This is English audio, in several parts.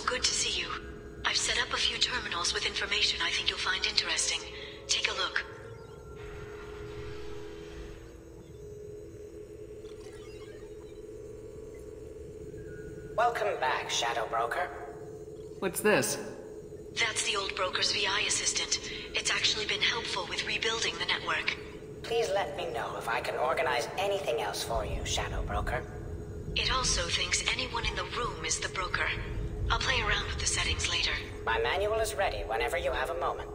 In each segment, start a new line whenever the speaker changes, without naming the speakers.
good to see you. I've set up a few terminals with information I think you'll find interesting. Take a look.
Welcome back, Shadow Broker.
What's this?
That's the old broker's VI assistant. It's actually been helpful with rebuilding the network.
Please let me know if I can organize anything else for you, Shadow Broker.
It also thinks anyone in the room is the broker. I'll play around with the settings later.
My manual is ready whenever you have a moment.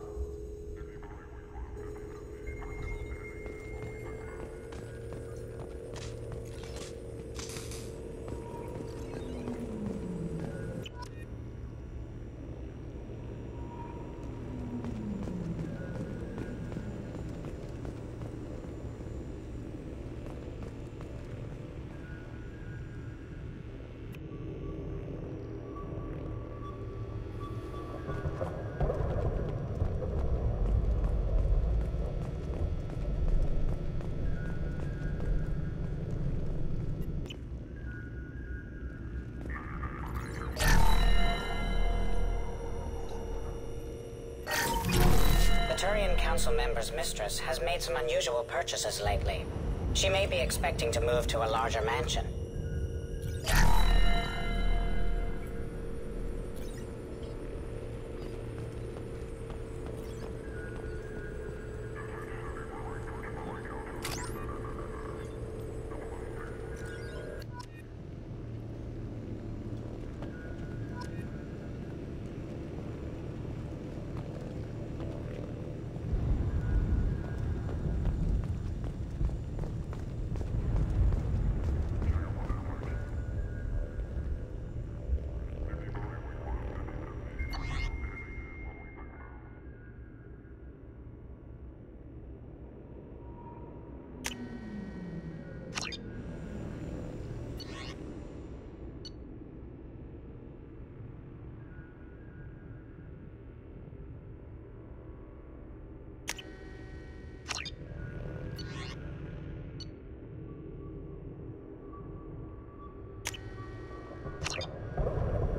Council member's mistress has made some unusual purchases lately. She may be expecting to move to a larger mansion.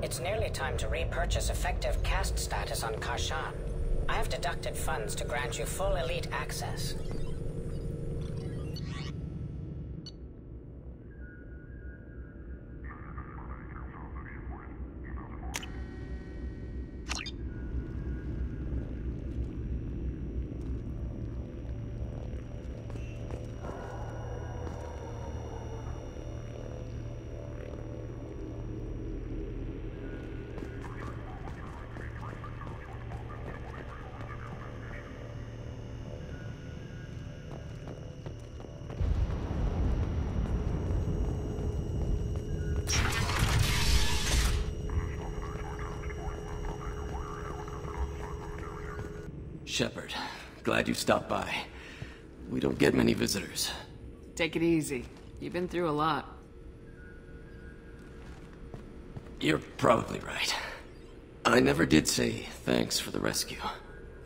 It's nearly time to repurchase effective caste status on Karshan. I have deducted funds to grant you full elite access.
Shepard, glad you stopped by. We don't get many visitors.
Take it easy. You've been through a lot.
You're probably right. I never did say thanks for the rescue.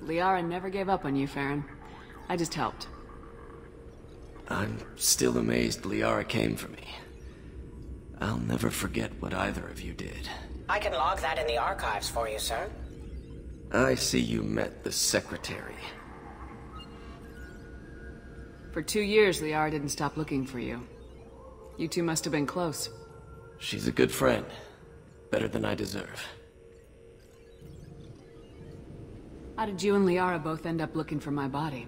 Liara never gave up on you, Feron. I just helped.
I'm still amazed Liara came for me. I'll never forget what either of you did.
I can log that in the archives for you, sir.
I see you met the secretary.
For 2 years, Liara didn't stop looking for you. You two must have been close.
She's a good friend. Better than I deserve.
How did you and Liara both end up looking for my body?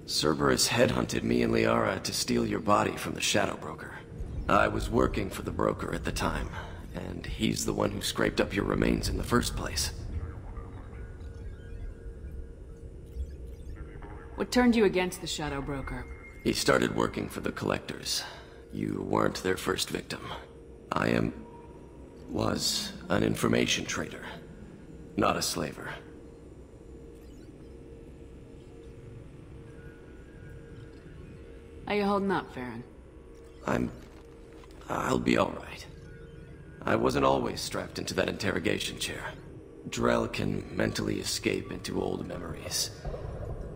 Cerberus headhunted me and Liara to steal your body from the Shadow Broker. I was working for the broker at the time, and he's the one who scraped up your remains in the first place.
What turned you against the Shadow Broker?
He started working for the Collectors. You weren't their first victim. I was an information trader, not a slaver.
How you holding up, Feron?
I'll be alright. I wasn't always strapped into that interrogation chair. Drell can mentally escape into old memories.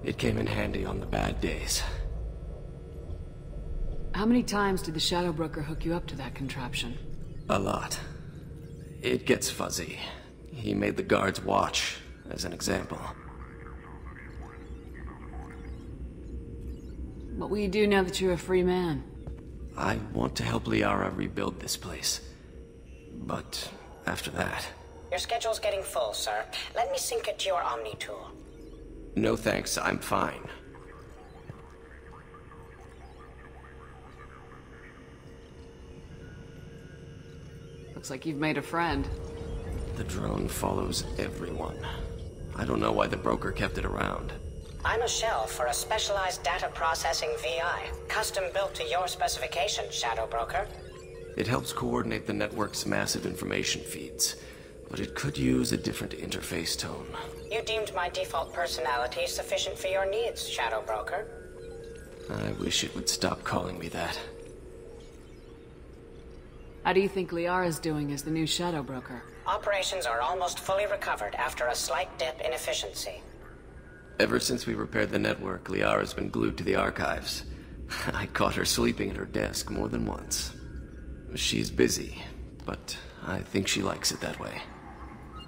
It came in handy on the bad days.
How many times did the Shadow Broker hook you up to that contraption?
A lot. It gets fuzzy. He made the guards watch, as an example.
What will you do now that you're a free man?
I want to help Liara rebuild this place. But after that...
Your schedule's getting full, sir. Let me sync it to your Omni tool.
No thanks, I'm fine.
Looks like you've made a friend.
The drone follows everyone. I don't know why the broker kept it around.
I'm a shell for a specialized data processing VI, custom built to your specifications, Shadow Broker.
It helps coordinate the network's massive information feeds, but it could use a different interface tone.
You deemed my default personality sufficient for your needs, Shadow Broker.
I wish it would stop calling me that.
How do you think Liara's doing as the new Shadow Broker?
Operations are almost fully recovered after a slight dip in efficiency.
Ever since we repaired the network, Liara's been glued to the archives. I caught her sleeping at her desk more than once. She's busy, but I think she likes it that way.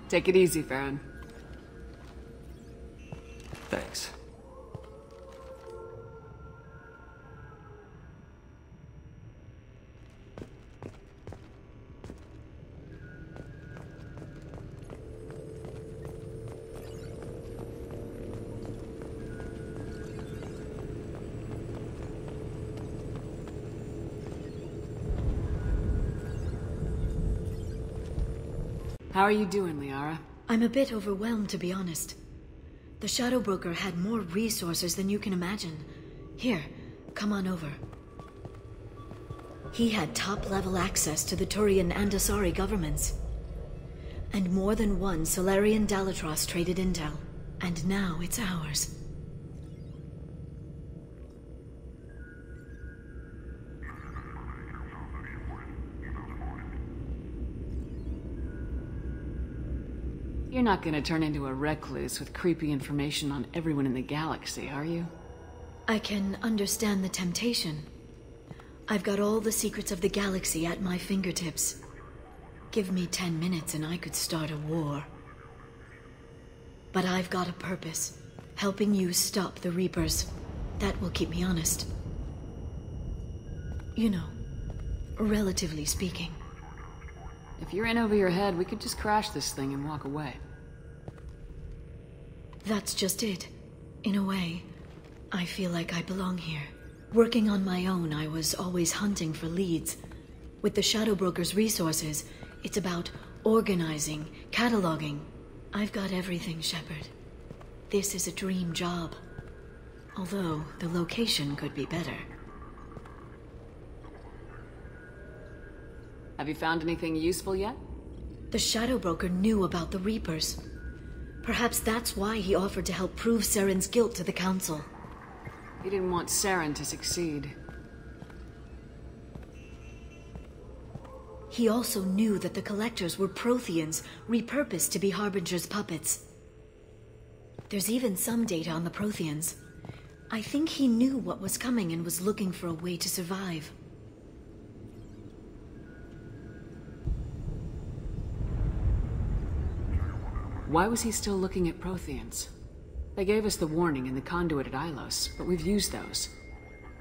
Take it easy, Feron.
Thanks.
How are you doing, Liara?
I'm a bit overwhelmed, to be honest. The Shadow Broker had more resources than you can imagine. Here, come on over. He had top-level access to the Turian and Asari governments. And more than one Solarian Dalatros traded intel. And now it's ours.
You're not gonna turn into a recluse with creepy information on everyone in the galaxy, are you?
I can understand the temptation. I've got all the secrets of the galaxy at my fingertips. Give me 10 minutes and I could start a war. But I've got a purpose. Helping you stop the Reapers. That will keep me honest. You know, relatively speaking.
If you're in over your head, we could just crash this thing and walk away.
That's just it. In a way, I feel like I belong here. Working on my own, I was always hunting for leads. With the Shadow Broker's resources, it's about organizing, cataloging. I've got everything, Shepard. This is a dream job. Although, the location could be better.
Have you found anything useful yet?
The Shadow Broker knew about the Reapers. Perhaps that's why he offered to help prove Saren's guilt to the Council.
He didn't want Saren to succeed.
He also knew that the Collectors were Protheans, repurposed to be Harbinger's puppets. There's even some data on the Protheans. I think he knew what was coming and was looking for a way to survive.
Why was he still looking at Protheans? They gave us the warning in the conduit at Ilos, but we've used those.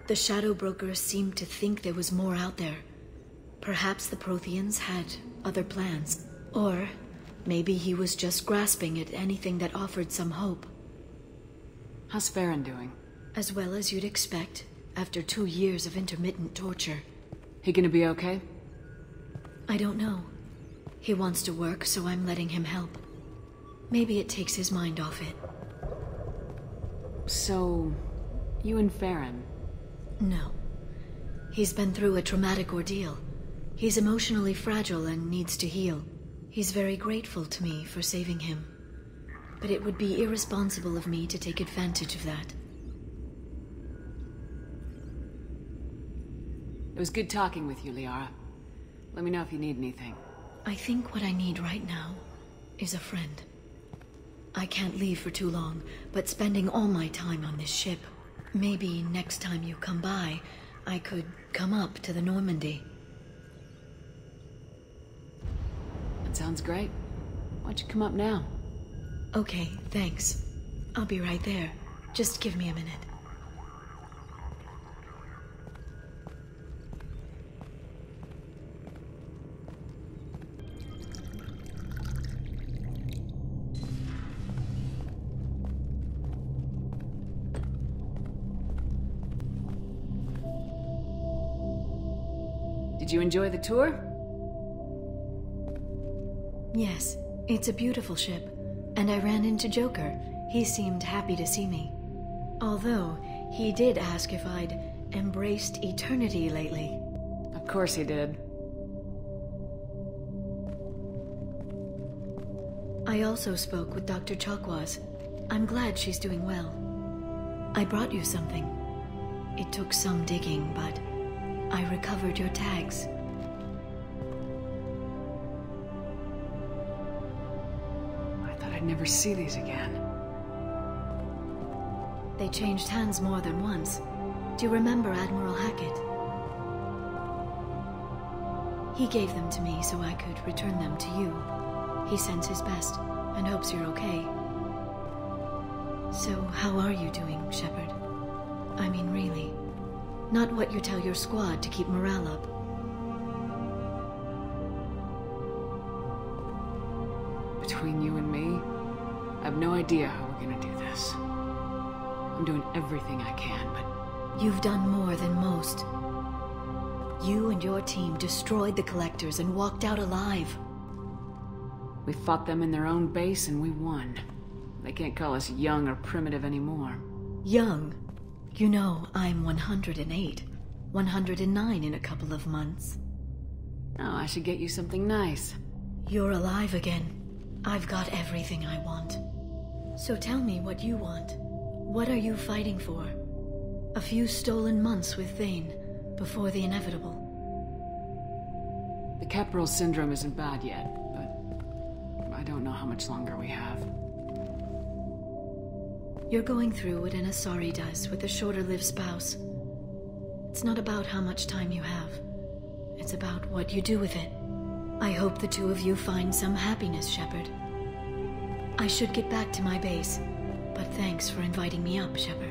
The Shadow Broker seemed to think there was more out there. Perhaps the Protheans had other plans. Or maybe he was just grasping at anything that offered some hope.
How's Feron doing?
As well as you'd expect, after 2 years of intermittent torture.
He gonna be okay?
I don't know. He wants to work, so I'm letting him help. Maybe it takes his mind off it.
So, you and Feron?
No. He's been through a traumatic ordeal. He's emotionally fragile and needs to heal. He's very grateful to me for saving him. But it would be irresponsible of me to take advantage of that.
It was good talking with you, Liara. Let me know if you need anything.
I think what I need right now is a friend. I can't leave for too long, but spending all my time on this ship. Maybe next time you come by, I could come up to the Normandy.
That sounds great. don't you come up now?
Okay, thanks. I'll be right there. Just give me a minute.
Did you enjoy the tour?
Yes, it's a beautiful ship. And I ran into Joker. He seemed happy to see me. Although, he did ask if I'd embraced eternity lately.
Of course he did.
I also spoke with Dr. Chakwas. I'm glad she's doing well. I brought you something. It took some digging, but I recovered your tags.
I thought I'd never see these again.
They changed hands more than once. Do you remember Admiral Hackett? He gave them to me so I could return them to you. He sends his best and hopes you're okay. So, how are you doing, Shepard? I mean, really. Not what you tell your squad to keep morale up.
Between you and me, I have no idea how we're gonna do this. I'm doing everything I can, but...
You've done more than most. You and your team destroyed the Collectors and walked out alive.
We fought them in their own base and we won. They can't call us young or primitive anymore.
Young? You know, I'm 108. 109 in a couple of months.
Oh, I should get you something nice.
You're alive again. I've got everything I want. So tell me what you want. What are you fighting for? A few stolen months with Thane, before the inevitable.
The Kestrel syndrome isn't bad yet, but I don't know how much longer we have.
You're going through what an Asari does with a shorter-lived spouse. It's not about how much time you have. It's about what you do with it. I hope the two of you find some happiness, Shepard. I should get back to my base, but thanks for inviting me up, Shepard.